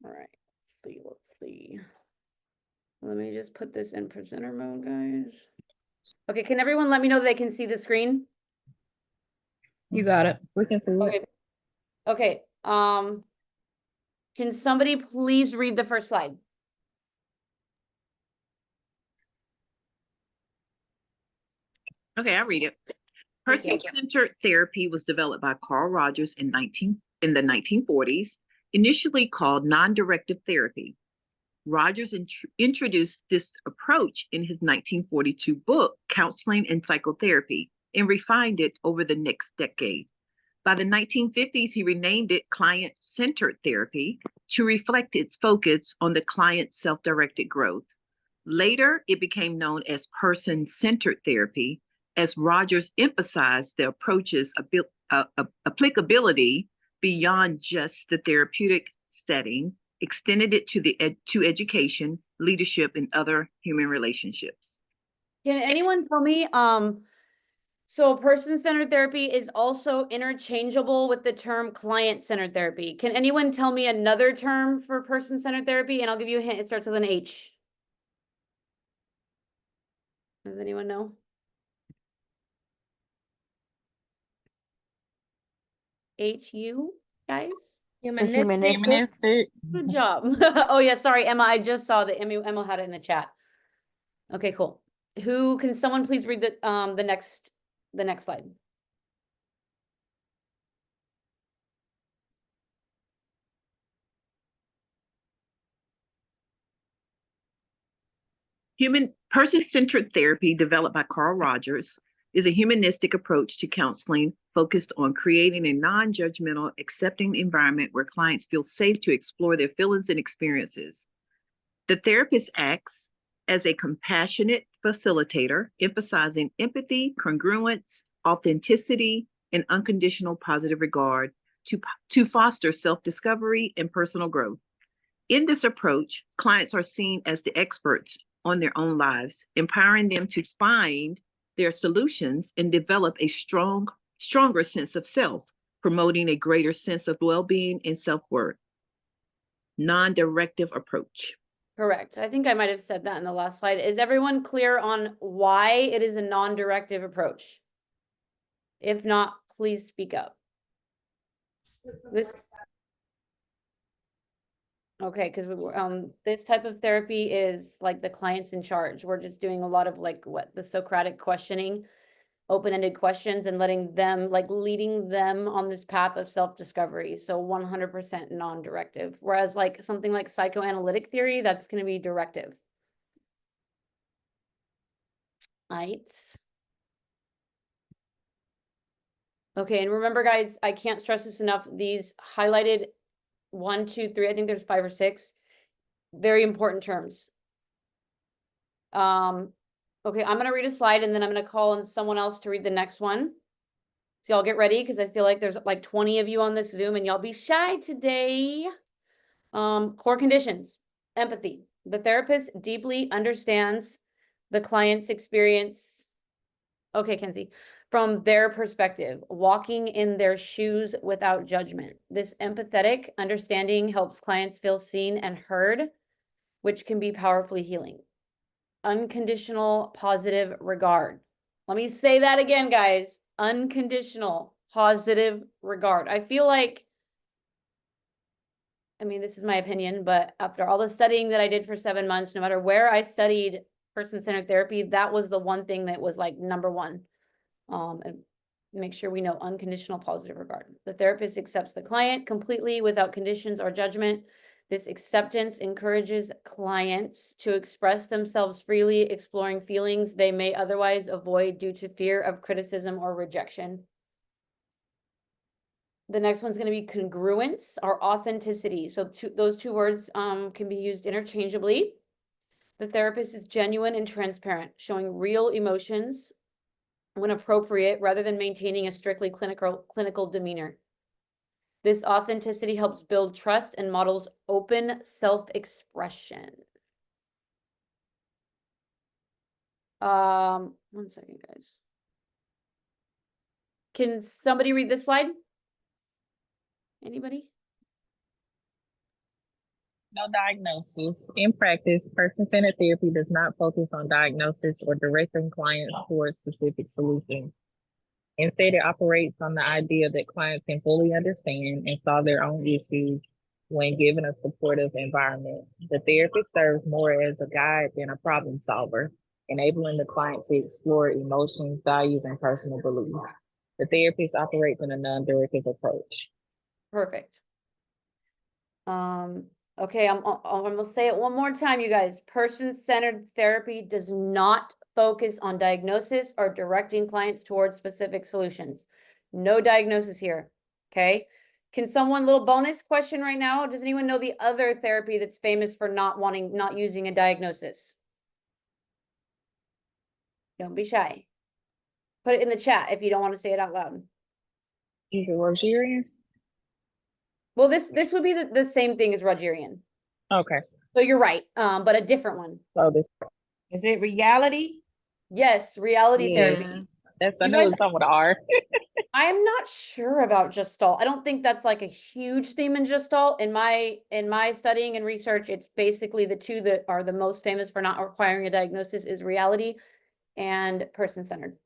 All right, let's see. Let me just put this in presenter mode, guys. Okay, can everyone let me know that they can see the screen? You got it. We can see it. Okay. Okay, can somebody please read the first slide? Okay, I'll read it. Thank you. Person-centered therapy was developed by Carl Rogers in the 1940s, initially called non-directive therapy. Rogers introduced this approach in his 1942 book, Counseling and Psychotherapy, and refined it over the next decade. By the 1950s, he renamed it client-centered therapy to reflect its focus on the client's self-directed growth. Later, it became known as person-centered therapy, as Rogers emphasized the approach's applicability beyond just the therapeutic setting, extended it to education, leadership, and other human relationships. Can anyone tell me, so person-centered therapy is also interchangeable with the term client-centered therapy. Can anyone tell me another term for person-centered therapy? And I'll give you a hint, it starts with an H. Does anyone know? HU, guys? Humanistic. Good job. Oh yeah, sorry, Emma, I just saw that Emma had it in the chat. Okay, cool. Can someone please read the next slide? Person-centered therapy, developed by Carl Rogers, is a humanistic approach to counseling focused on creating a non-judgmental, accepting environment where clients feel safe to explore their feelings and experiences. The therapist acts as a compassionate facilitator, emphasizing empathy, congruence, authenticity, and unconditional positive regard to foster self-discovery and personal growth. In this approach, clients are seen as the experts on their own lives, empowering them to find their solutions and develop a stronger sense of self, promoting a greater sense of well-being and self-worth. Non-directive approach. Correct. I think I might have said that in the last slide. Is everyone clear on why it is a non-directive approach? If not, please speak up. Okay, because this type of therapy is like the client's in charge. We're just doing a lot of like the Socratic questioning, open-ended questions, and leading them on this path of self-discovery. So 100% non-directive. Whereas like something like psychoanalytic theory, that's going to be directive. Right. Okay, and remember, guys, I can't stress this enough. These highlighted 1, 2, 3, I think there's 5 or 6 very important terms. Okay, I'm going to read a slide and then I'm going to call on someone else to read the next one. So y'all get ready because I feel like there's like 20 of you on this Zoom and y'all be shy today. Core conditions, empathy. The therapist deeply understands the client's experience. Okay, Kenzie. From their perspective, walking in their shoes without judgment. This empathetic understanding helps clients feel seen and heard, which can be powerfully healing. Unconditional positive regard. Let me say that again, guys. Unconditional positive regard. I feel like, I mean, this is my opinion, but after all the studying that I did for 7 months, no matter where I studied person-centered therapy, that was the one thing that was like number one. And make sure we know unconditional positive regard. The therapist accepts the client completely without conditions or judgment. This acceptance encourages clients to express themselves freely, exploring feelings they may otherwise avoid due to fear of criticism or rejection. The next one's going to be congruence or authenticity. So those two words can be used interchangeably. The therapist is genuine and transparent, showing real emotions when appropriate, rather than maintaining a strictly clinical demeanor. This authenticity helps build trust and models open self-expression. 1 second, guys. Can somebody read this slide? Anybody? No diagnosis. In practice, person-centered therapy does not focus on diagnosis or directing clients towards specific solutions. Instead, it operates on the idea that clients can fully understand and solve their own issues when given a supportive environment. The therapist serves more as a guide than a problem solver, enabling the client to explore emotions, values, and personal beliefs. The therapist operates in a non-directive approach. Perfect. Okay, I'm gonna say it one more time, you guys. Person-centered therapy does not focus on diagnosis or directing clients towards specific solutions. No diagnosis here, okay? Can someone, little bonus question right now, does anyone know the other therapy that's famous for not using a diagnosis? Don't be shy. Put it in the chat if you don't want to say it out loud. Is it Rogerian? Well, this would be the same thing as Rogerian. Okay. So you're right, but a different one. So this, Is it reality? Yes, reality yeah, therapy. that's, I You know guys- it's something with an R. I'm not sure about Gestalt. I don't think that's like a huge theme in Gestalt. In my studying and research, it's basically the two that are the most famous for not requiring a diagnosis is reality and person-centered.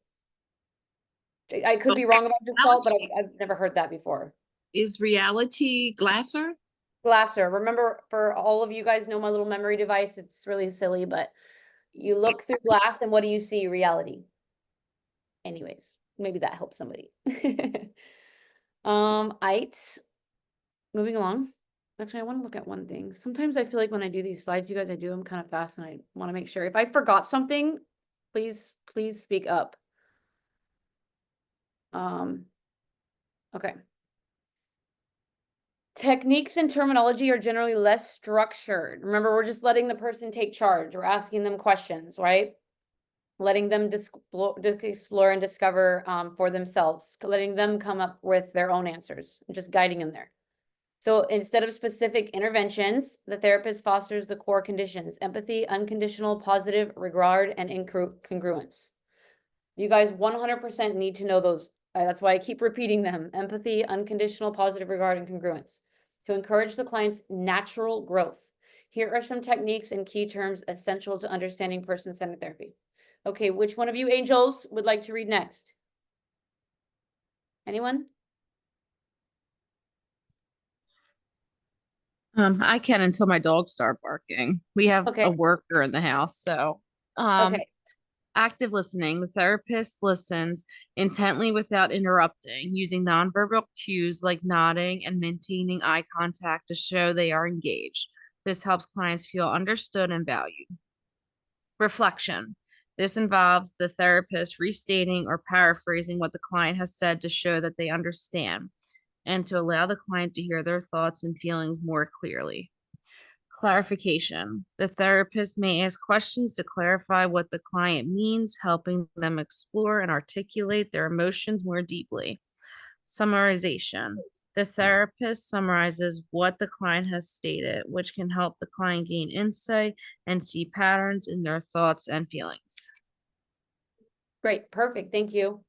I could be wrong about Gestalt, but I've never heard that before. Is reality Glasser? Glasser. Remember, for all of you guys know my little memory device, it's really silly, but you look through glass and what do you see? Reality. Anyways, maybe that helps somebody. Ites. Moving along. Actually, I want to look at one thing. Sometimes I feel like when I do these slides, you guys, I do them kind of fast and I want to make sure. If I forgot something, please speak up. Okay. Techniques and terminology are generally less structured. Remember, we're just letting the person take charge. We're asking them questions, right? Letting them explore and discover for themselves, letting them come up with their own answers, just guiding them there. So instead of specific interventions, the therapist fosters the core conditions: empathy, unconditional, positive, regard, and congruence. You guys 100% need to know those. That's why I keep repeating them: empathy, unconditional, positive, regard, and congruence, to encourage the client's natural growth. Here are some techniques and key terms essential to understanding person-centered therapy. Okay, which one of you angels would like to read next? Anyone? I can until my dogs start barking. We have Okay. a worker in the house, so Okay. active listening. The therapist listens intently without interrupting, using nonverbal cues like nodding and maintaining eye contact to show they are engaged. This helps clients feel understood and valued. Reflection. This involves the therapist restating or paraphrasing what the client has said to show that they understand, and to allow the client to hear their thoughts and feelings more clearly. Clarification. The therapist may ask questions to clarify what the client means, helping them explore and articulate their emotions more deeply. Summarization. The therapist summarizes what the client has stated, which can help the client gain insight and see patterns in their thoughts and feelings. Great. Perfect. Thank you.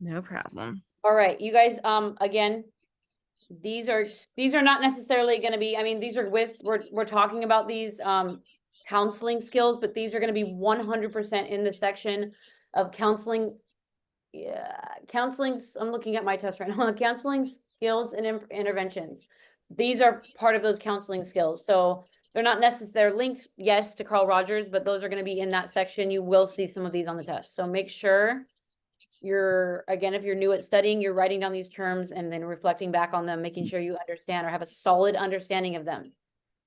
No problem. All right, you guys, again, these are not necessarily going to be, I mean, these are we're talking about these counseling skills, but these are going to be 100% in the section of counseling. Yeah, counseling's, I'm looking at my test right now. Counseling skills and interventions. These are part of those counseling skills. So they're not necessarily linked, yes, to Carl Rogers, but those are going to be in that section. You will see some of these on the test. So make sure again, if you're new at studying, you're writing down these terms and then reflecting back on them, making sure you understand or have a solid understanding of them.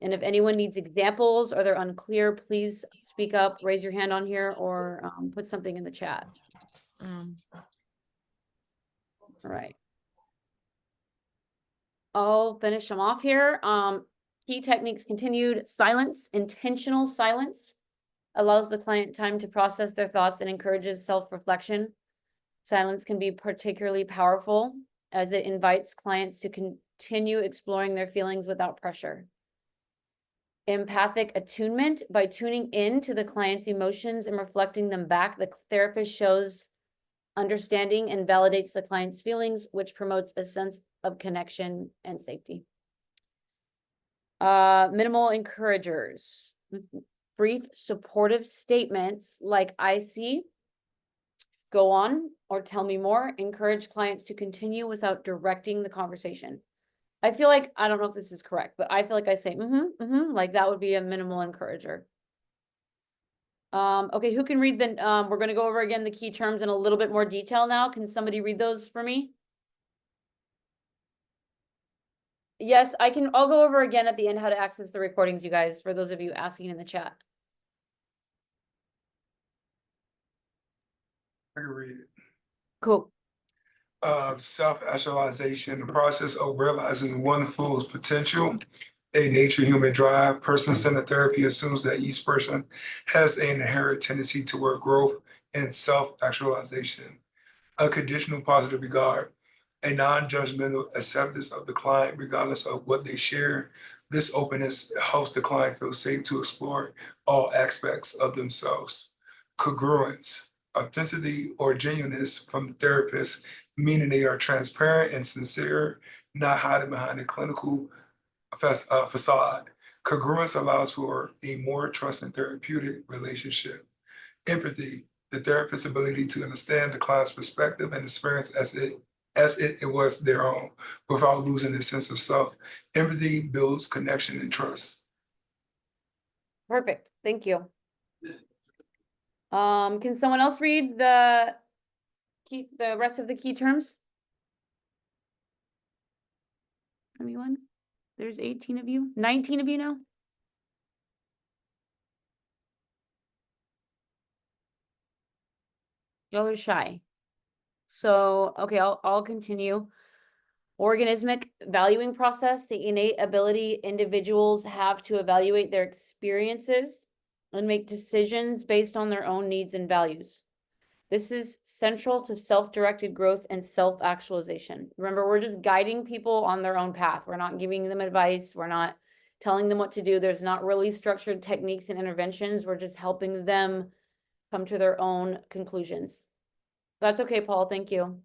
And if anyone needs examples or they're unclear, please speak up, raise your hand on here, or put something in the chat. All right. I'll finish them off here. Key techniques continued. Silence, intentional silence allows the client time to process their thoughts and encourages self-reflection. Silence can be particularly powerful as it invites clients to continue exploring their feelings without pressure. Empathic attunement. By tuning in to the client's emotions and reflecting them back, the therapist shows understanding and validates the client's feelings, which promotes a sense of connection and safety. Minimal encouragers. Brief supportive statements like I see, go on, or tell me more. Encourage clients to continue without directing the conversation. I feel like, I don't know if this is correct, but I feel like I say, like that would be a minimal encourager. Okay, who can read the, we're gonna go over again the key terms in a little bit more detail now. Can somebody read those for me? Yes, I'll go over again at the end how to access the recordings, you guys, for those of you asking in the chat. I can read it. Cool. Self-actualization, the process of realizing one's full potential, a nature human drive. Person-centered therapy assumes that each person has an inherent tendency toward growth and self-actualization. A conditional positive regard, a non-judgmental acceptance of the client regardless of what they share. This openness helps the client feel safe to explore all aspects of themselves. Congruence, authenticity or genuineness from the therapist, meaning they are transparent and sincere, not hiding behind a clinical facade. Congruence allows for a more trusting therapeutic relationship. Empathy, the therapist's ability to understand the client's perspective and experience as it was their own, without losing a sense of self. Empathy builds connection and trust. Perfect. Thank you. Can someone else read the rest of the key terms? Anyone? There's 18 of you, 19 of you now. Y'all are shy. So, okay, I'll continue. Organismic valuing process, the innate ability individuals have to evaluate their experiences and make decisions based on their own needs and values. This is central to self-directed growth and self-actualization. Remember, we're just guiding people on their own path. We're not giving them advice. We're not telling them what to do. There's not really structured techniques and interventions. We're just helping them come to their own conclusions. That's okay, Paul. Thank you.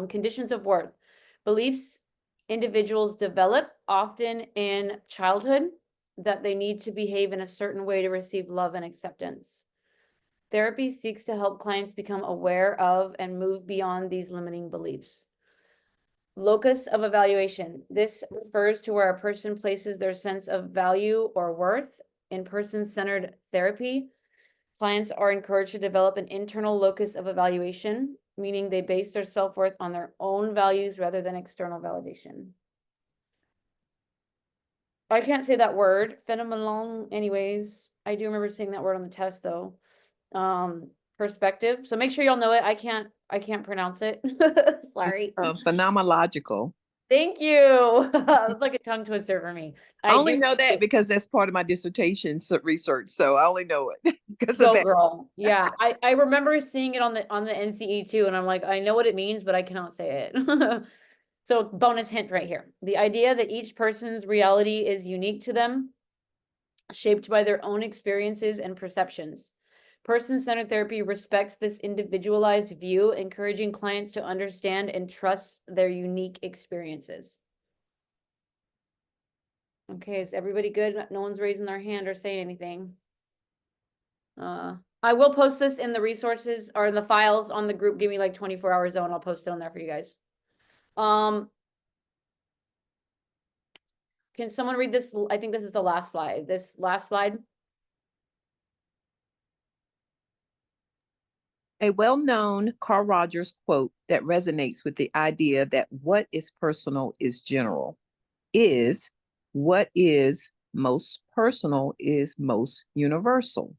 Conditions of worth. Beliefs individuals develop often in childhood that they need to behave in a certain way to receive love and acceptance. Therapy seeks to help clients become aware of and move beyond these limiting beliefs. Locus of evaluation. This refers to where a person places their sense of value or worth. In person-centered therapy, clients are encouraged to develop an internal locus of evaluation, meaning they base their self-worth on their own values rather than external validation. I can't say that word, phenomenon, anyways. I do remember saying that word on the test though. Perspective. So make sure y'all know it. I can't pronounce it. Sorry. Phenomenological. Thank you. It's like a tongue twister for me. I only know that because that's part of my dissertation research. So I only know it because of Go that. girl. Yeah. I remember seeing it on the NCE too, and I'm like, I know what it means, but I cannot say it. So bonus hint right here. The idea that each person's reality is unique to them, shaped by their own experiences and perceptions. Person-centered therapy respects this individualized view, encouraging clients to understand and trust their unique experiences. Okay, is everybody good? No one's raising their hand or saying anything. I will post this in the resources or in the files on the group. Give me like 24 hours though, and I'll post it on there for you guys. Can someone read this? I think this is the last slide. This last slide. A well-known Carl Rogers quote that resonates with the idea that what is personal is general is what is most personal is most universal.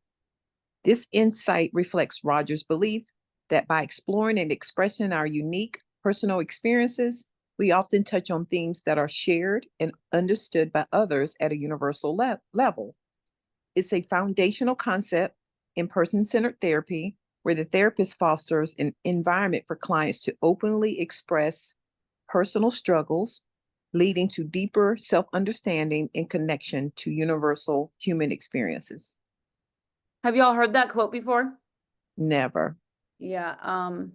This insight reflects Rogers' belief that by exploring and expressing our unique personal experiences, we often touch on themes that are shared and understood by others at a universal level. It's a foundational concept in person-centered therapy where the therapist fosters an environment for clients to openly express personal struggles, leading to deeper self-understanding and connection to universal human experiences. Have y'all heard that quote before? Never. Yeah. All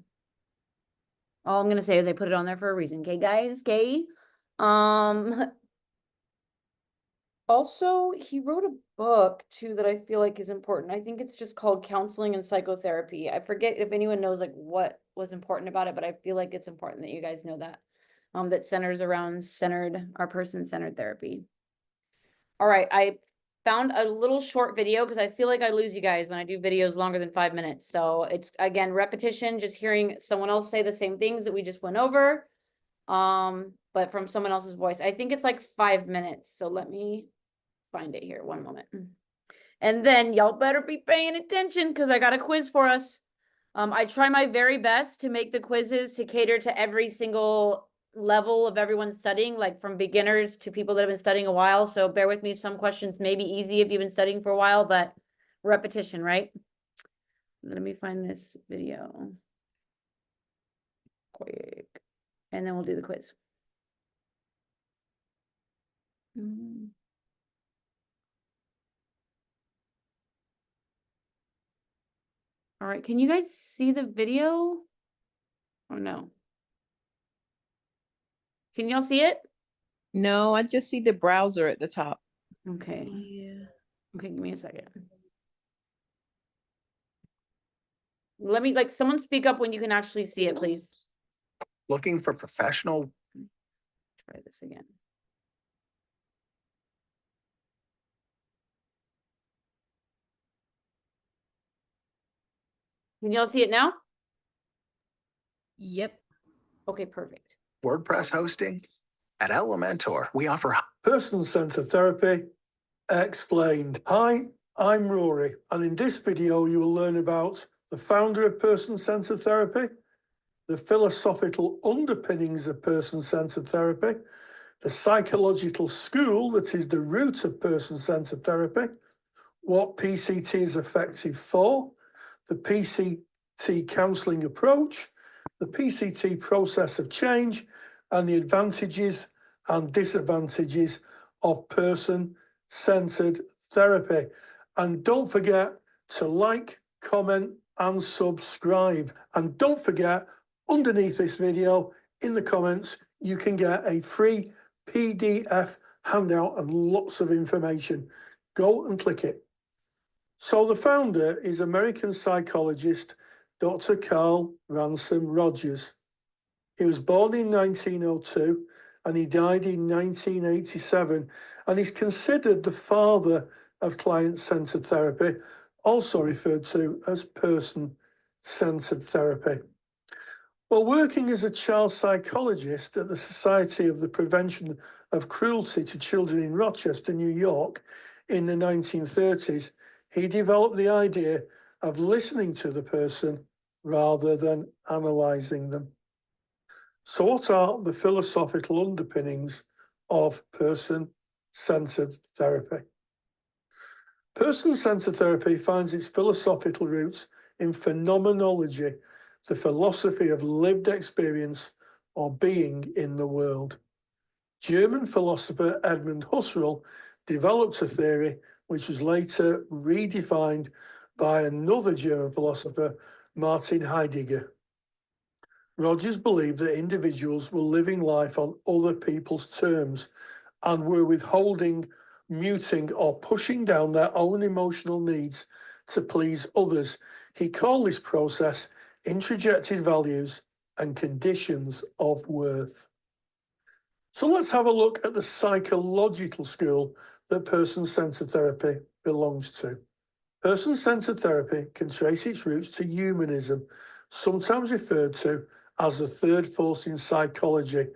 I'm gonna say is I put it on there for a reason. Okay, guys. Okay. Also, he wrote a book too that I feel like is important. I think it's just called Counseling and Psychotherapy. I forget if anyone knows like what was important about it, but I feel like it's important that you guys know that. That centers around our person-centered therapy. All right, I found a little short video because I feel like I lose you guys when I do videos longer than 5 minutes. So it's again repetition, just hearing someone else say the same things that we just went over. But from someone else's voice. I think it's like 5 minutes. So let me find it here. One moment. And then y'all better be paying attention because I got a quiz for us. I try my very best to make the quizzes to cater to every single level of everyone studying, like from beginners to people that have been studying a while. So bear with me. Some questions may be easy if you've been studying for a while, but repetition, right? Let me find this video quick, and then we'll do the quiz. All right, can you guys see the video? Or no? Can y'all see it? No, I just see the browser at the top. Okay. Yeah. Okay, give me a second. Let me, like, someone speak up when you can actually see it, please. Looking for professional. Try this again. Can y'all see it now? Yep. Okay, perfect. WordPress hosting? At Elementor, we offer Person-centered therapy explained. Hi, I'm Rory, and in this video you will learn about the founder of person-centered therapy, the philosophical underpinnings of person-centered therapy, the psychological school that is the root of person-centered therapy, what PCT is effective for, the PCT counselling approach, the PCT process of change, and the advantages and disadvantages of person-centered therapy. And don't forget to like, comment, and subscribe. And don't forget, underneath this video, in the comments, you can get a free PDF handout and lots of information. Go and click it. So the founder is American psychologist, Dr. Carl Ransom Rogers. He was born in 1902 and he died in 1987, and he's considered the father of client-centered therapy, also referred to as person-centered therapy. While working as a child psychologist at the Society of the Prevention of Cruelty to Children in Rochester, New York, in the 1930s, he developed the idea of listening to the person rather than analysing them. So what are the philosophical underpinnings of person-centered therapy? Person-centered therapy finds its philosophical roots in phenomenology, the philosophy of lived experience or being in the world. German philosopher Edmund Husserl developed a theory which was later redefined by another German philosopher, Martin Heidegger. Rogers believed that individuals were living life on other people's terms and were withholding, muting, or pushing down their own emotional needs to please others. He called this process introjected values and conditions of worth. So let's have a look at the psychological school that person-centered therapy belongs to. Person-centered therapy can trace its roots to humanism, sometimes referred to as the third force in psychology,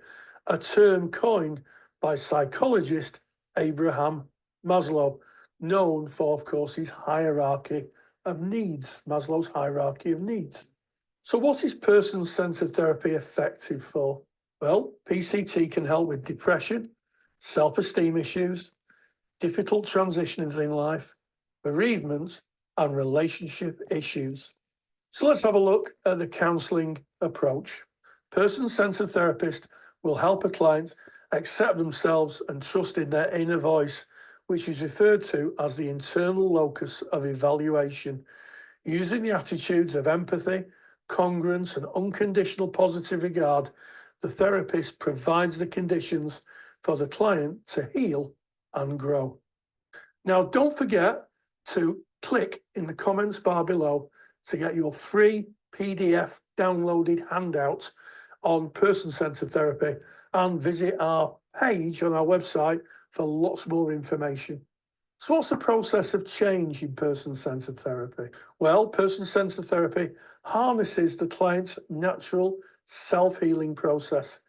a term coined by psychologist Abraham Maslow, known for, of course, his hierarchy of needs, Maslow's hierarchy of needs. So what is person-centered therapy effective for? Well, PCT can help with depression, self-esteem issues, difficult transitions in life, bereavement, and relationship issues. So let's have a look at the counselling approach. Person-centered therapist will help a client accept themselves and trust in their inner voice, which is referred to as the internal locus of evaluation. Using the attitudes of empathy, congruence, and unconditional positive regard, the therapist provides the conditions for the client to heal and grow. Now, don't forget to click in the comments bar below to get your free PDF downloaded handout on person-centered therapy, and visit our page on our website for lots more information. So what's the process of change in person-centered therapy? Well, person-centered therapy harnesses the client's natural self-healing process.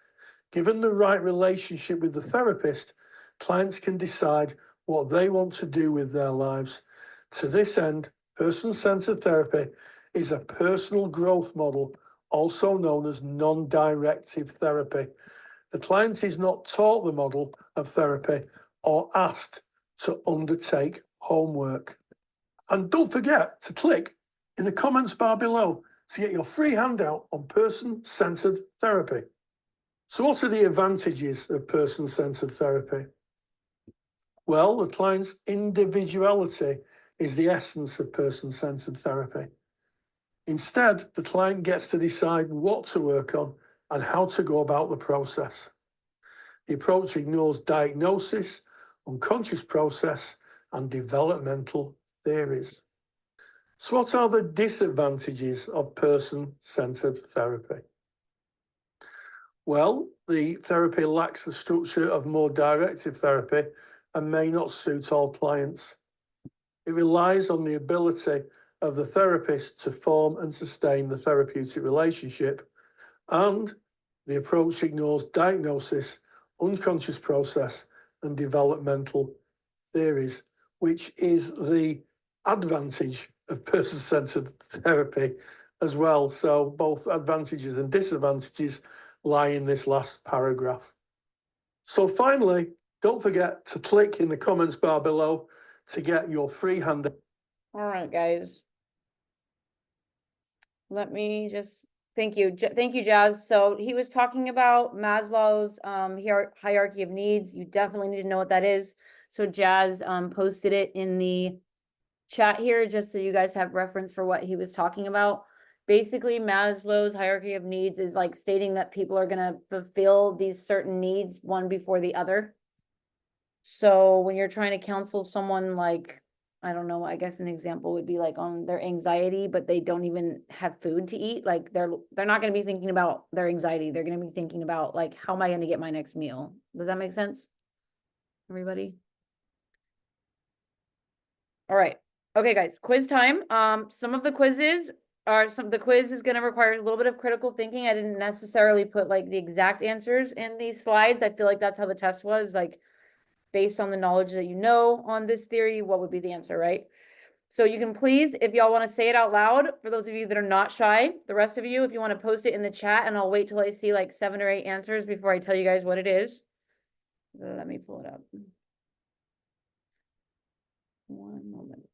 Given the right relationship with the therapist, clients can decide what they want to do with their lives. To this end, person-centered therapy is a personal growth model, also known as non-directive therapy. The client is not taught the model of therapy or asked to undertake homework. And don't forget to click in the comments bar below to get your free handout on person-centered therapy. So what are the advantages of person-centered therapy? Well, the client's individuality is the essence of person-centered therapy. Instead, the client gets to decide what to work on and how to go about the process. The approach ignores diagnosis, unconscious process, and developmental theories. So what are the disadvantages of person-centered therapy? Well, the therapy lacks the structure of more directive therapy and may not suit all clients. It relies on the ability of the therapist to form and sustain the therapeutic relationship, and the approach ignores diagnosis, unconscious process, and developmental theories, which is the advantage of person-centered therapy as well. So both advantages and disadvantages lie in this last paragraph. So finally, don't forget to click in the comments bar below to get your free handout. All right, guys. Let me just, thank you. Thank you, Jazz. So he was talking about Maslow's hierarchy of needs. You definitely need to know what that is. So Jazz posted it in the chat here, just so you guys have reference for what he was talking about. Basically, Maslow's hierarchy of needs is like stating that people are going to fulfill these certain needs one before the other. So when you're trying to counsel someone, like, I don't know, I guess an example would be like on their anxiety, but they don't even have food to eat. Like they're not going to be thinking about their anxiety. They're going to be thinking about like, how am I going to get my next meal? Does that make sense? Everybody? All right. Okay, guys, quiz time. Some of the quiz is going to require a little bit of critical thinking. I didn't necessarily put like the exact answers in these slides. I feel like that's how the test was, like based on the knowledge that you know on this theory, what would be the answer, right? So you can please, if y'all want to say it out loud, for those of you that are not shy, the rest of you, if you want to post it in the chat, and I'll wait till I see like 7 or 8 answers before I tell you guys what it is. Let me pull it up. One moment.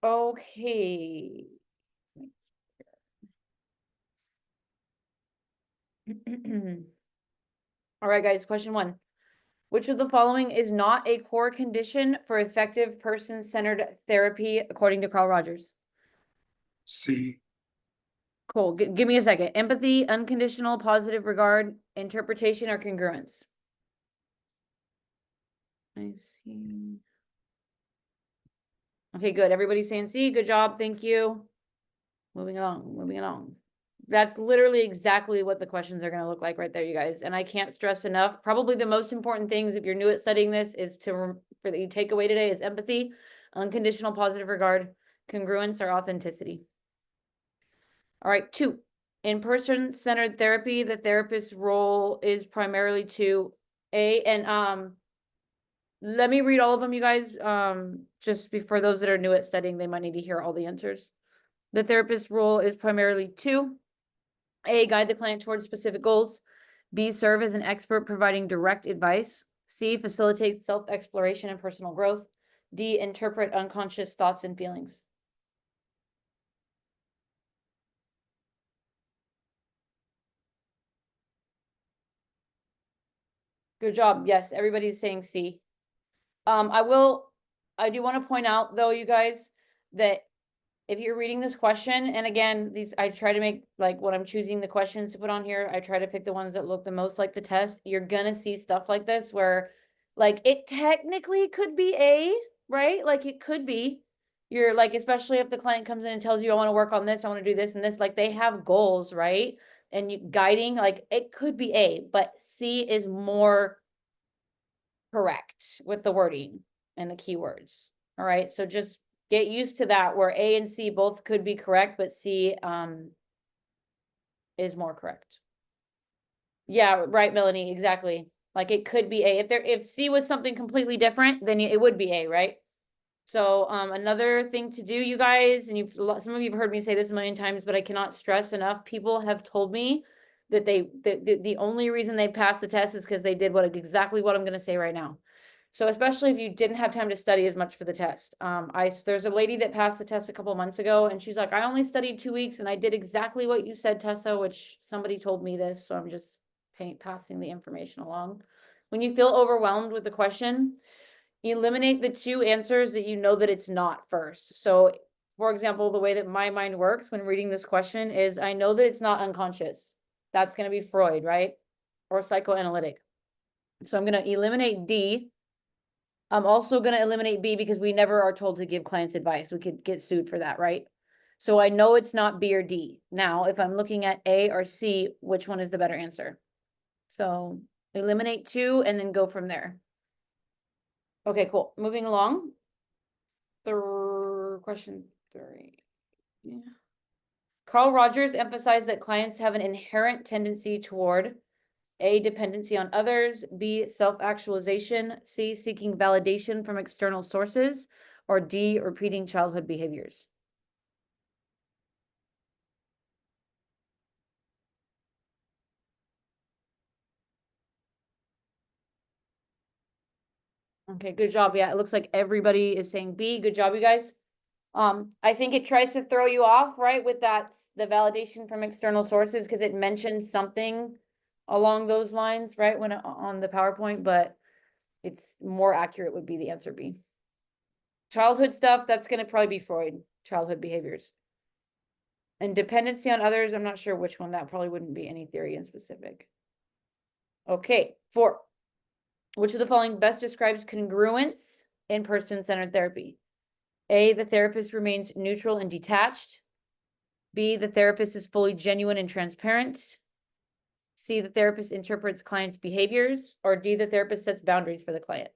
Okay. All right, guys, question 1. Which of the following is not a core condition for effective person-centered therapy, according to Carl Rogers? C. Cool. Give me a second. Empathy, unconditional, positive regard, interpretation, or congruence? I see. Okay, good. Everybody's saying C. Good job. Thank you. Moving along, moving along. That's literally exactly what the questions are going to look like right there, you guys. And I can't stress enough. Probably the most important things, if you're new at studying this, is for that you take away today is empathy, unconditional positive regard, congruence, or authenticity. All right, 2. In person-centered therapy, the therapist's role is primarily to let me read all of them, you guys. Just before those that are new at studying, they might need to hear all the answers. The therapist's role is primarily to A, guide the client towards specific goals. B, serve as an expert providing direct advice. C, facilitate self-exploration and personal growth. D, interpret unconscious thoughts and feelings. Good job. Yes, everybody's saying C. I do want to point out though, you guys, that if you're reading this question, and again, I try to make, like, when I'm choosing the questions to put on here, I try to pick the ones that look the most like the test. You're gonna see stuff like this where, like, it technically could be A, right? Like, it could be. You're like, especially if the client comes in and tells you, I want to work on this, I want to do this and this, like, they have goals, right? And you guiding, like, it could be A, but C is more correct with the wording and the keywords. All right, so just get used to that, where A and C both could be correct, but C is more correct. Yeah, right, Melanie, exactly. Like, it could be A. If C was something completely different, then it would be A, right? So another thing to do, you guys, and some of you have heard me say this a million times, but I cannot stress enough. People have told me that the only reason they passed the test is because they did exactly what I'm going to say right now. So especially if you didn't have time to study as much for the test. There's a lady that passed the test a couple months ago, and she's like, I only studied 2 weeks and I did exactly what you said, Tessa, which somebody told me this, so I'm just passing the information along. When you feel overwhelmed with the question, eliminate the 2 answers that you know that it's not first. So, for example, the way that my mind works when reading this question is, I know that it's not unconscious. That's going to be Freud, right? Or psychoanalytic. So I'm going to eliminate D. I'm also going to eliminate B because we never are told to give clients advice. We could get sued for that, right? So I know it's not B or D. Now, if I'm looking at A or C, which one is the better answer? So eliminate 2 and then go from there. Okay, cool. Moving along. Question 3. Yeah. Carl Rogers emphasized that clients have an inherent tendency toward A, dependency on others, B, self-actualization, C, seeking validation from external sources, or D, repeating childhood behaviors. Okay, good job. Yeah, it looks like everybody is saying B. Good job, you guys. I think it tries to throw you off, right, with the validation from external sources, because it mentions something along those lines, right, when on the PowerPoint, but it's more accurate would be the answer B. Childhood stuff, that's going to probably be Freud, childhood behaviors. And dependency on others, I'm not sure which one. That probably wouldn't be any theory in specific. Okay, 4. Which of the following best describes congruence in person-centered therapy? A, the therapist remains neutral and detached. B, the therapist is fully genuine and transparent. C, the therapist interprets client's behaviors. Or D, the therapist sets boundaries for the client.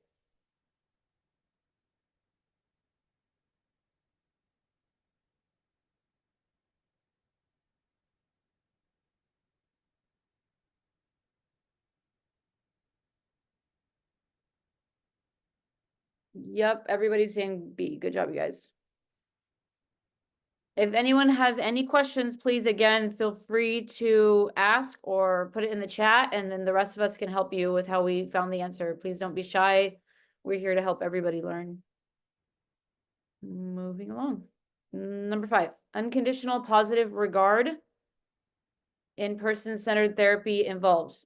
Yep, everybody's saying B. Good job, you guys. If anyone has any questions, please, again, feel free to ask or put it in the chat, and then the rest of us can help you with how we found the answer. Please don't be shy. We're here to help everybody learn. Moving along. Number 5, unconditional positive regard in person-centered therapy involves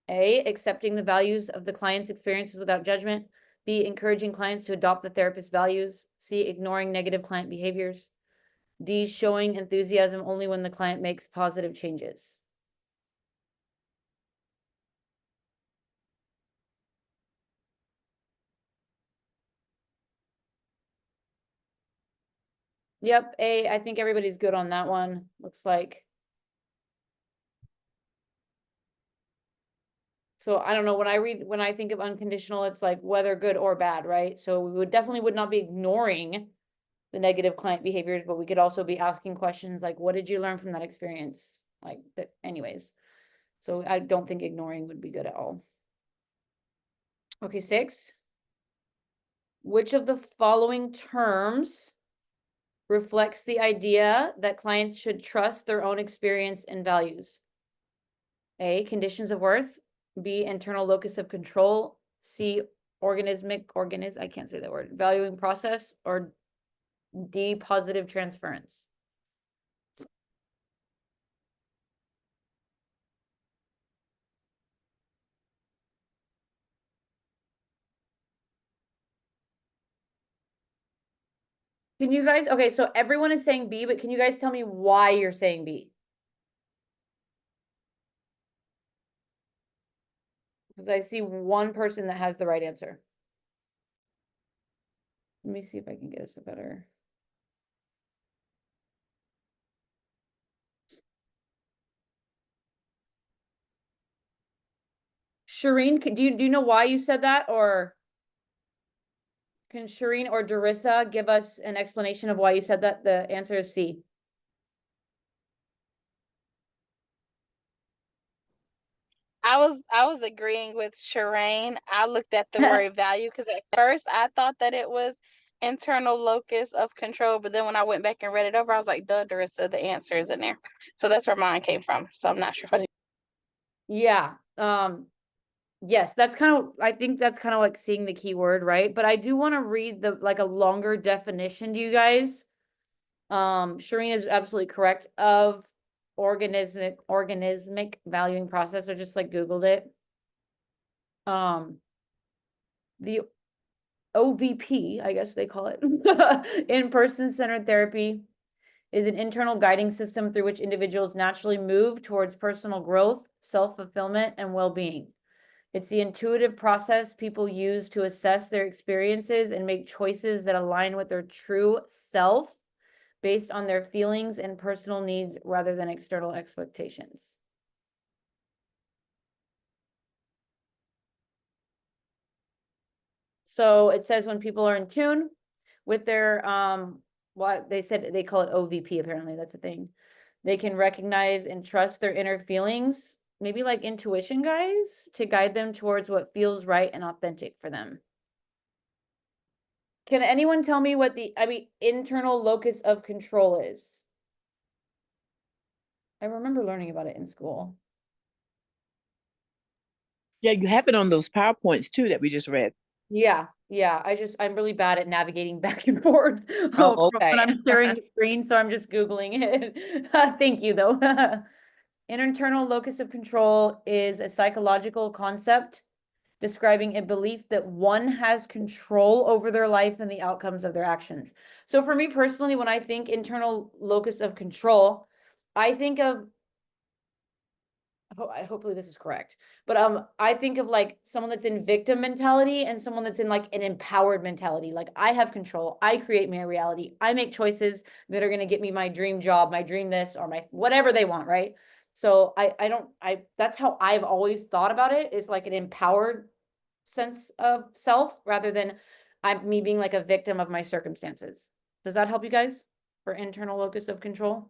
A, accepting the values of the client's experiences without judgment. B, encouraging clients to adopt the therapist's values. C, ignoring negative client behaviors. D, showing enthusiasm only when the client makes positive changes. Yep, A, I think everybody's good on that one, looks like. So I don't know, when I think of unconditional, it's like whether good or bad, right? So we definitely would not be ignoring the negative client behaviors, but we could also be asking questions like, what did you learn from that experience? Like that, anyways. So I don't think ignoring would be good at all. Okay, 6. Which of the following terms reflects the idea that clients should trust their own experience and values? A, conditions of worth. B, internal locus of control. C, I can't say that word, valuing process. Or D, positive transference. Can you guys, okay, so everyone is saying B, but can you guys tell me why you're saying B? Because I see one person that has the right answer. Let me see if I can get us a better. Shireen, do you know why you said that, or can Shireen or Darissa give us an explanation of why you said that? The answer is C. I was agreeing with Shireen. I looked at the word value because at first I thought that it was internal locus of control, but then when I went back and read it over, I was like, duh, Darissa, the answer is in there. So that's where mine came from. So I'm not sure what it Yeah. Yes, that's kind of, I think that's kind of like seeing the keyword, right? But I do want to read the like a longer definition to you guys. Shireen is absolutely correct of organismic valuing process. I just like Googled it. The OVP, I guess they call it, in-person centered therapy is an internal guiding system through which individuals naturally move towards personal growth, self-fulfillment, and well-being. It's the intuitive process people use to assess their experiences and make choices that align with their true self based on their feelings and personal needs rather than external expectations. So it says when people are in tune with their what they said, they call it OVP, apparently that's a thing. They can recognize and trust their inner feelings, maybe like intuition, guys, to guide them towards what feels right and authentic for them. Can anyone tell me what the internal locus of control is? I remember learning about it in school. Yeah, you have it on those PowerPoints too that we just read. Yeah, I'm really bad at navigating back and forth Oh, when okay. I'm staring the screen, so I'm just Googling it. Thank you, though. An internal locus of control is a psychological concept describing a belief that one has control over their life and the outcomes of their actions. So for me personally, when I think internal locus of control, I think of hopefully this is correct, but I think of like someone that's in victim mentality and someone that's in like an empowered mentality. Like I have control, I create my reality, I make choices that are going to get me my dream job, my dream this, or my whatever they want, right? So I that's how I've always thought about it, is like an empowered sense of self rather than me being like a victim of my circumstances. Does that help you guys for internal locus of control?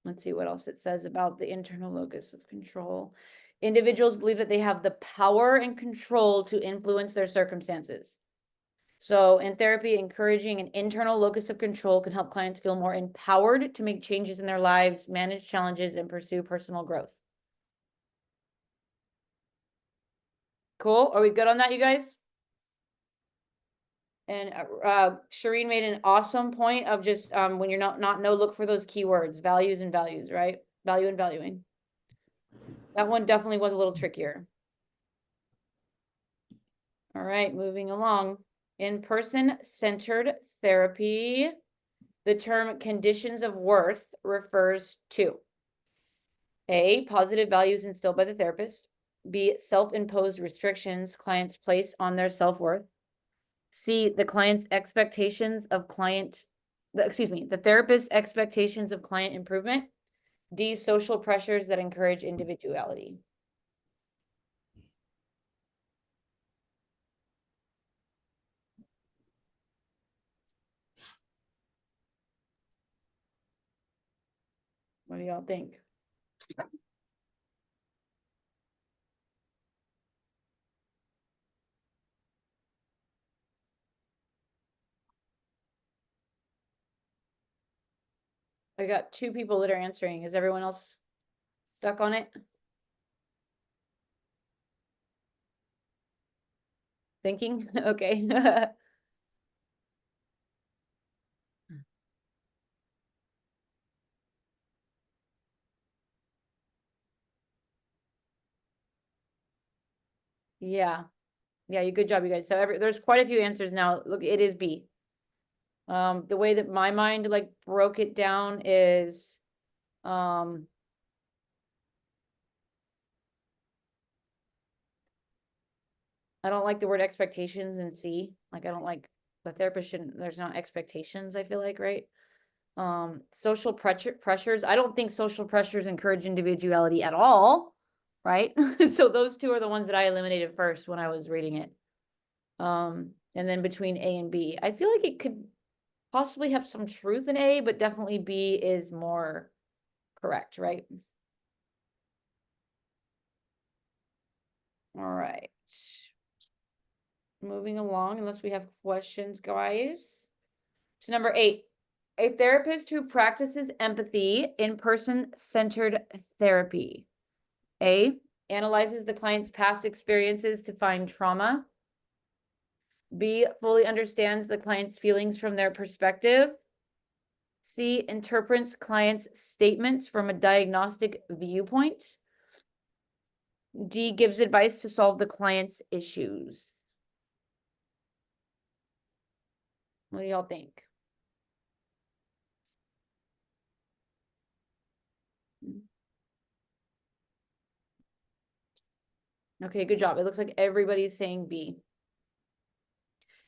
Let's see what else it says about the internal locus of control. Individuals believe that they have the power and control to influence their circumstances. So in therapy, encouraging an internal locus of control can help clients feel more empowered to make changes in their lives, manage challenges, and pursue personal growth. Cool. Are we good on that, you guys? And Shireen made an awesome point of just when you're not no, look for those keywords, values and values, right? Value and valuing. That one definitely was a little trickier. All right, moving along. In-person centered therapy. The term conditions of worth refers to A, positive values instilled by the therapist. B, self-imposed restrictions clients place on their self-worth. C, the therapist's expectations of client improvement. D, social pressures that encourage individuality. What do y'all think? I got 2 people that are answering. Is everyone else stuck on it? Thinking? Okay. Yeah. Yeah, good job, you guys. So there's quite a few answers now. Look, it is B. The way that my mind like broke it down is, I don't like the word expectations in C. Like, I don't like, the therapist shouldn't, there's not expectations, I feel like, right? Social pressures. I don't think social pressures encourage individuality at all, right? So those two are the ones that I eliminated first when I was reading it. And then between A and B, I feel like it could possibly have some truth in A, but definitely B is more correct, right? All right. Moving along, unless we have questions, guys. So number 8, a therapist who practices empathy in person-centered therapy. A, analyzes the client's past experiences to find trauma. B, fully understands the client's feelings from their perspective. C, interprets client's statements from a diagnostic viewpoint. D, gives advice to solve the client's issues. What do y'all think? Okay, good job. It looks like everybody's saying B.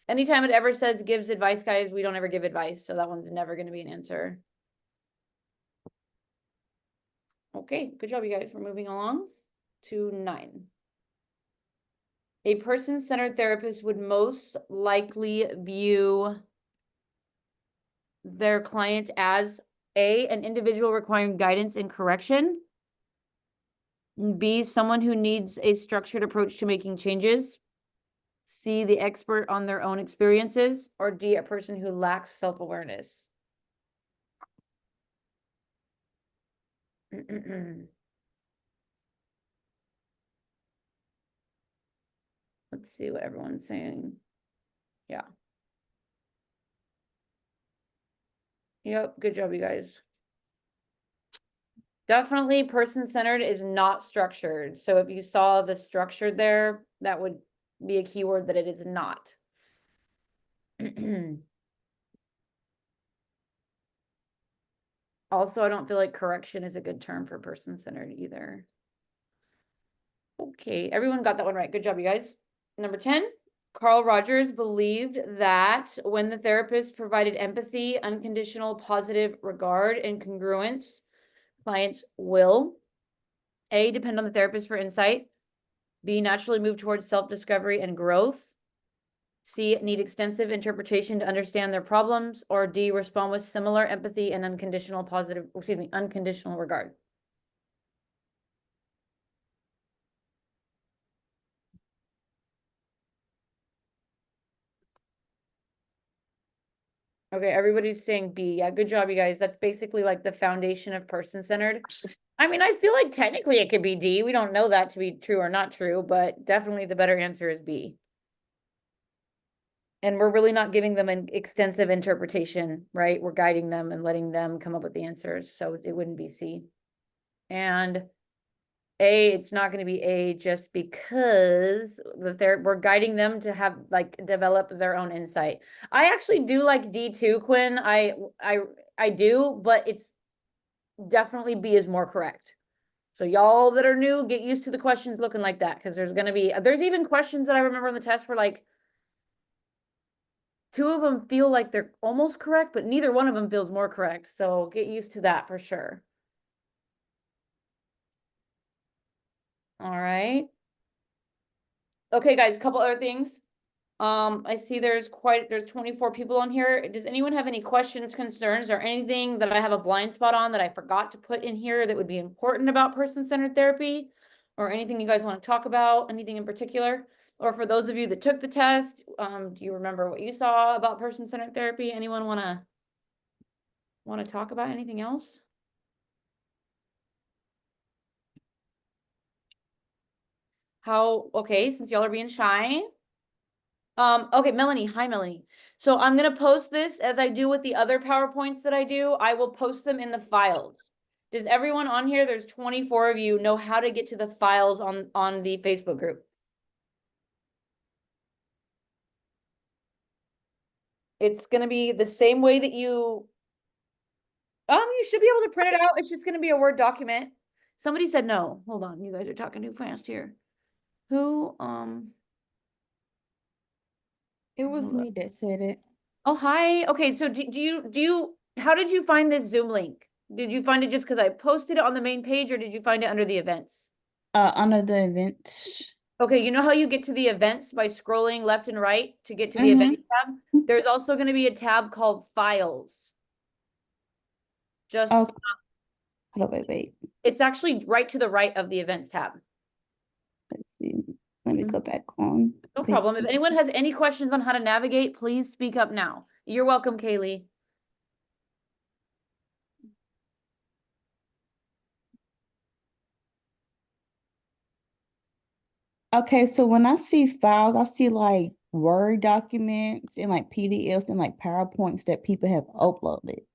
Anytime it ever says gives advice, guys, we don't ever give advice. So that one's never going to be an answer. Okay, good job, you guys. We're moving along to 9. A person-centered therapist would most likely view their client as A, an individual requiring guidance and correction. B, someone who needs a structured approach to making changes. C, the expert on their own experiences. Or D, a person who lacks self-awareness. Let's see what everyone's saying. Yeah. Yep, good job, you guys. Definitely person-centered is not structured. So if you saw the structured there, that would be a keyword that it is not. Also, I don't feel like correction is a good term for person-centered either. Okay, everyone got that one right. Good job, you guys. Number 10, Carl Rogers believed that when the therapist provided empathy, unconditional positive regard, and congruence, clients will A, depend on the therapist for insight. B, naturally move towards self-discovery and growth. C, need extensive interpretation to understand their problems. Or D, respond with similar empathy and unconditional regard. Okay, everybody's saying B. Yeah, good job, you guys. That's basically like the foundation of person-centered. I mean, I feel like technically it could be D. We don't know that to be true or not true, but definitely the better answer is B. And we're really not giving them an extensive interpretation, right? We're guiding them and letting them come up with the answers. So it wouldn't be C. And A, it's not going to be A just because we're guiding them to have develop their own insight. I actually do like D too, Quinn. I do, but it's definitely B is more correct. So y'all that are new, get used to the questions looking like that, because there's even questions that I remember on the test were like 2 of them feel like they're almost correct, but neither one of them feels more correct. So get used to that for sure. All right. Okay, guys, a couple other things. I see there's 24 people on here. Does anyone have any questions, concerns, or anything that I have a blind spot on that I forgot to put in here that would be important about person-centered therapy? Or anything you guys want to talk about, anything in particular? Or for those of you that took the test, do you remember what you saw about person-centered therapy? Anyone want to talk about anything else? Okay, since y'all are being shy. Okay, Melanie. Hi, Melanie. So I'm going to post this as I do with the other PowerPoints that I do. I will post them in the files. Does everyone on here, there's 24 of you, know how to get to the files on the Facebook group? It's gonna be the same way that you should be able to print it out. It's just gonna be a Word document. Somebody said no. Hold on, you guys are talking too fast here. Who, It was hold up. me that said it. Oh, hi. Okay, so how did you find this Zoom link? Did you find it just because I posted it on the main page, or did you find it under the events? Under the event. Okay, you know how you get to the events by scrolling left and right to get to the Mhm. events tab? There's also going to be a tab called files. Just, Oh, hold on, wait. it's actually right to the right of the events tab. Let's see. Let me go back on. No problem. If anyone has any questions on how to navigate, please speak up now. You're welcome, Kaylee. Okay, so when I see files, I see like Word documents and like PDFs and like PowerPoints that people have uploaded.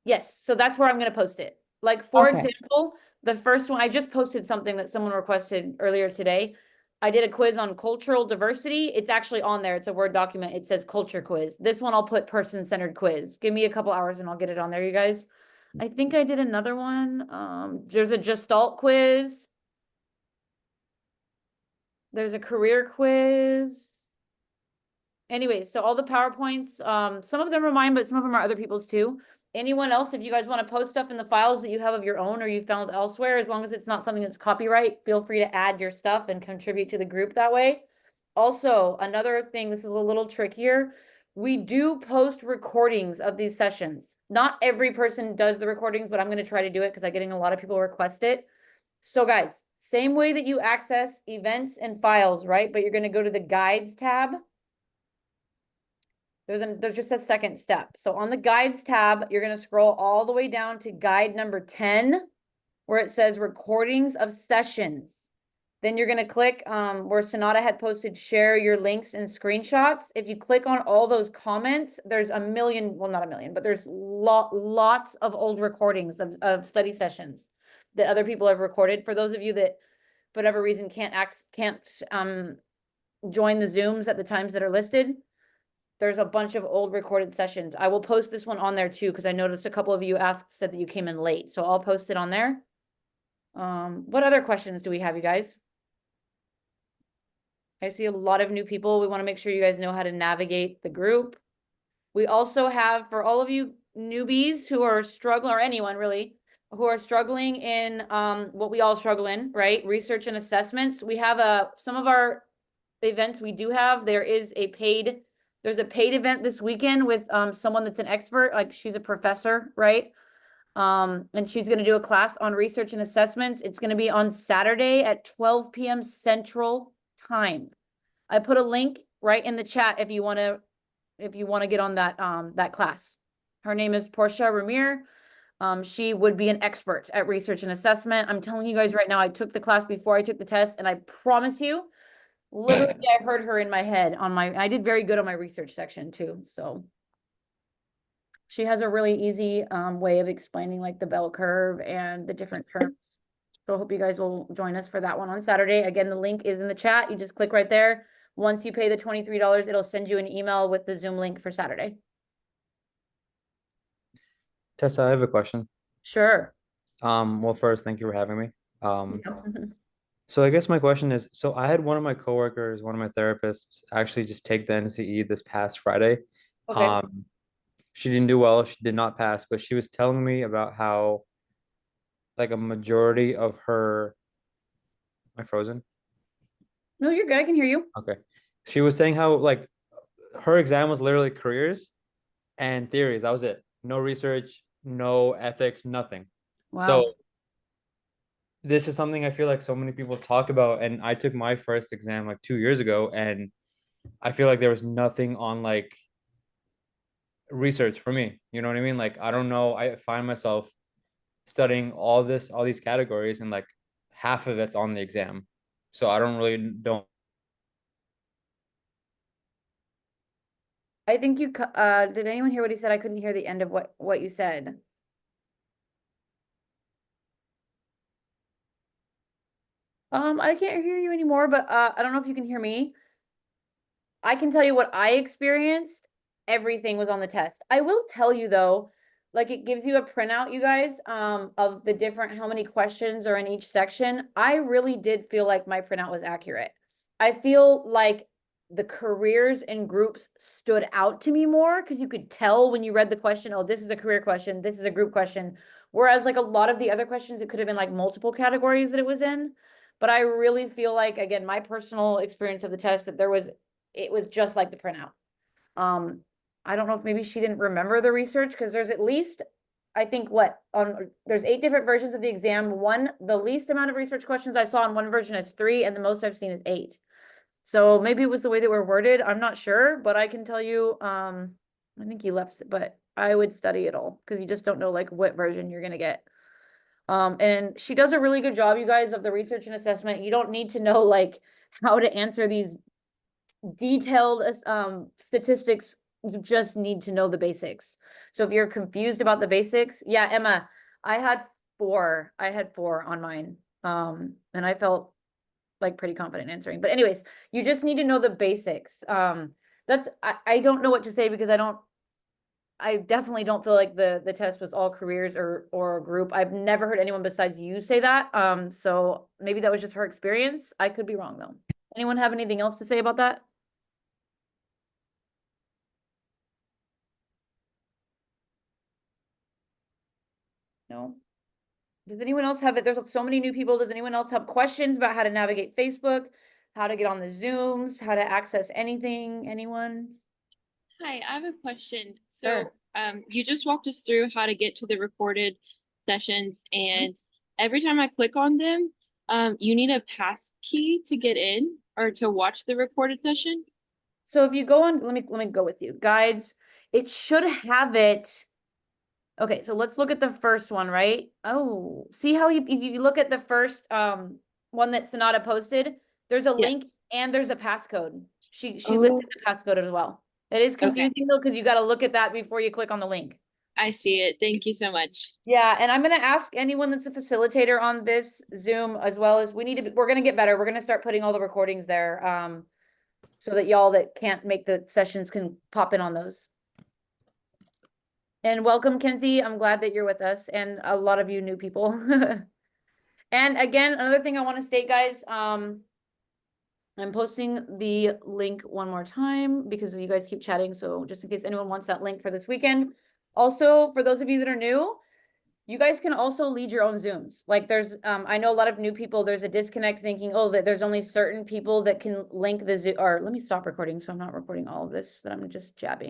Yes, so that's where I'm going to post it. Like, for Okay. example, the first one, I just posted something that someone requested earlier today. I did a quiz on cultural diversity. It's actually on there. It's a Word document. It says culture quiz. This one I'll put person-centered quiz. Give me a couple hours and I'll get it on there, you guys. I think I did another one. There's a Gestalt quiz. There's a career quiz. Anyways, so all the PowerPoints, some of them are mine, but some of them are other people's too. Anyone else, if you guys want to post stuff in the files that you have of your own or you found elsewhere, as long as it's not something that's copyright, feel free to add your stuff and contribute to the group that way. Also, another thing, this is a little trickier. We do post recordings of these sessions. Not every person does the recordings, but I'm going to try to do it because I'm getting a lot of people request it. So guys, same way that you access events and files, right? But you're going to go to the guides tab. There's just a second step. So on the guides tab, you're going to scroll all the way down to guide number 10, where it says recordings of sessions. Then you're going to click where Sonata had posted share your links and screenshots. If you click on all those comments, there's a million, well, not a million, but there's lots of old recordings of study sessions that other people have recorded. For those of you that, for whatever reason, can't join the Zooms at the times that are listed, there's a bunch of old recorded sessions. I will post this one on there too, because I noticed a couple of you said that you came in late. So I'll post it on there. What other questions do we have, you guys? I see a lot of new people. We want to make sure you guys know how to navigate the group. We also have, for all of you newbies who are struggling, or anyone really, who are struggling in what we all struggle in, right? Research and assessments. We have some of our events we do have. There's a paid event this weekend with someone that's an expert, like she's a professor, right? And she's going to do a class on research and assessments. It's going to be on Saturday at 12 p.m. Central Time. I put a link right in the chat if you want to get on that class. Her name is Portia Ramir. She would be an expert at research and assessment. I'm telling you guys right now, I took the class before I took the test, and I promise you, literally, I heard her in my head I did very good on my research section too. So she has a really easy way of explaining like the bell curve and the different terms. So I hope you guys will join us for that one on Saturday. Again, the link is in the chat. You just click right there. Once you pay the $23, it'll send you an email with the Zoom link for Saturday. Tessa, I have a question. Sure. Well, first, thank you for having me. Yeah. So I guess my question is, so I had one of my coworkers, one of my therapists, actually just take the NCE this past Friday. Okay. She didn't do well. She did not pass, but she was telling me about how like a majority of her, am I frozen? No, you're good. I can hear you. Okay. She was saying how like her exam was literally careers and theories. That was it. No research, no ethics, nothing. Wow. So this is something I feel like so many people talk about. And I took my first exam like 2 years ago, and I feel like there was nothing on like research for me. You know what I mean? Like, I don't know. I find myself studying all these categories, and like half of it's on the exam. So I don't. I think did anyone hear what he said? I couldn't hear the end of what you said. I can't hear you anymore, but I don't know if you can hear me. I can tell you what I experienced. everything was on the test. I will tell you though, like it gives you a printout, you guys, of the different, how many questions are in each section. I really did feel like my printout was accurate. I feel like the careers and groups stood out to me more because you could tell when you read the question, oh, this is a career question, this is a group question. Whereas like a lot of the other questions, it could have been like multiple categories that it was in. But I really feel like, again, my personal experience of the test, that it was just like the printout. I don't know if maybe she didn't remember the research because there's at least, I think there's 8 different versions of the exam. The least amount of research questions I saw in one version is 3, and the most I've seen is 8. So maybe it was the way that were worded. I'm not sure, but I can tell you, I think you left, but I would study it all because you just don't know like what version you're gonna get. And she does a really good job, you guys, of the research and assessment. You don't need to know like how to answer these detailed statistics. You just need to know the basics. So if you're confused about the basics, yeah, Emma, I had 4 on mine. And I felt like pretty confident answering. But anyways, you just need to know the basics. I don't know what to say because I definitely don't feel like the test was all careers or a group. I've never heard anyone besides you say that. So maybe that was just her experience. I could be wrong though. Anyone have anything else to say about that? No? Does anyone else have it? There's so many new people. Does anyone else have questions about how to navigate Facebook, how to get on the Zooms, how to access anything? Anyone? Hi, I have a question. Sure. So, you just walked us through how to get to the recorded sessions, and every time I click on them, you need a pass key to get in or to watch the recorded session. So if you go on, let me go with you. Guides, it should have it. Okay, so let's look at the first one, right? Oh, see how if you look at the first one that Sonata posted, there's a link Yes. and there's a passcode. She Oh. listed the passcode as well. It is Okay. confusing though, because you got to look at that before you click on the link. I see it. Thank you so much. Yeah, and I'm gonna ask anyone that's a facilitator on this Zoom, as well as we're gonna get better. We're gonna start putting all the recordings there, so that y'all that can't make the sessions can pop in on those. And welcome, Kenzie. I'm glad that you're with us, and a lot of you new people. And again, another thing I want to state, guys, I'm posting the link one more time because you guys keep chatting. So just in case anyone wants that link for this weekend. Also, for those of you that are new, you guys can also lead your own Zooms. Like there's, I know a lot of new people, there's a disconnect thinking, oh, that there's only certain people that can link the Zoom, or let me stop recording so I'm not recording all of this, that I'm just jabbing.